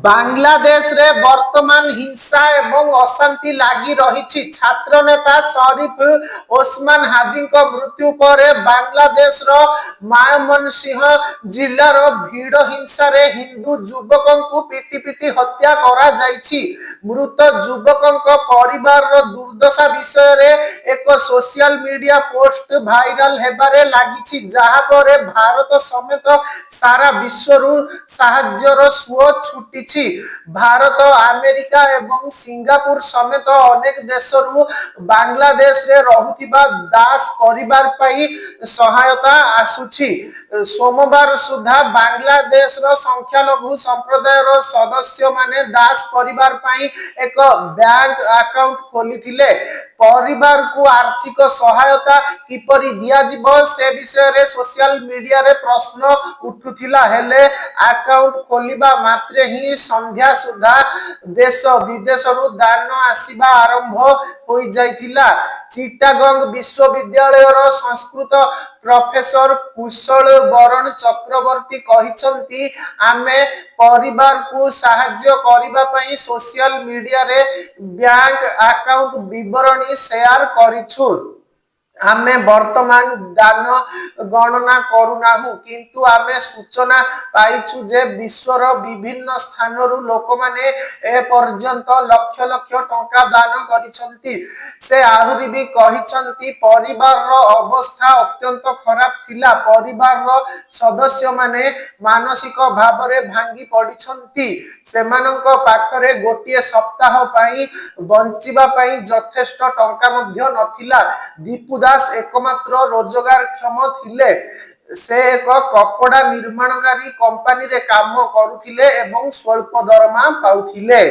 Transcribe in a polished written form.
बांग्लादेश रे वर्तमान हिंसा एवं अशांति लगी रही। छात्र नेता शरीफ ओस्मान हादी मृत्यु पर बांग्लादेश रो मायमनसिंह जिलार भीड़ हिंसा रे हिंदू युवक को पिटी पिटी हत्या करा जायछि। मृत युवक परिवार रो दुर्दशा विषय रे एक social media post viral Hebare लागिछि, जहा पर भारत समेत सारा विश्व रु साहाय्यर सुओ छुटी। भारत, अमेरिका एवं सिंगापुर समेत अनेक देशरू बांग्लादेश रे रहुथिबा दास परिवार पाई सहायता आसुछि। सोमवार सुधा बांग्लादेश रो संख्यालघु संप्रदाय रो सदस्य माने दास परिवार पाई एक बैंक अकाउंट खोलिथिले। परिवार को आर्थिक सहायता किपरि दिया जिवो से विषय रे सोशल मीडिया रे प्रश्न उठुथिला, हेले अकाउंट खोलिबा मात्रे ही संध्या सुधा देश विदेश दान आसीबा आरंभ हो जाइथिला। चिटागंग विश्वविद्यालय रो संस्कृत प्रोफेसर कुशल बरण चक्रवर्ती कहिसंती, आमे परिवार को सहाय्य करिबा पई सोशल मीडिया रे बैंक अकाउंट विवरणी शेयर करिछु। आमे वर्तमान दान गणना करूनाहु, किंतु आमे सूचना पाइछु जे विश्वर विभिन्न स्थानरू लोक माने ए पर्यंत लक्ष लक्ष टंका दान करिसंती। से आहुरी भी कहिसंती परिवार रो अवस्था अत्यंत खराब थिला। परिवार रो सदस्य माने मानसिक भावरे भांगी पडिसंती। सेमानंको पाखरे गोटिए सप्ताह पाई बंचिबा पाई यथेष्ट टंका मध्य नथिला। दीपू दास एकमात्र रोजगार क्षम थिले। से एक कपड़ा निर्माणकारी कंपनी रे काम करुथिले एवं स्वल्प दरमा पाउथिले।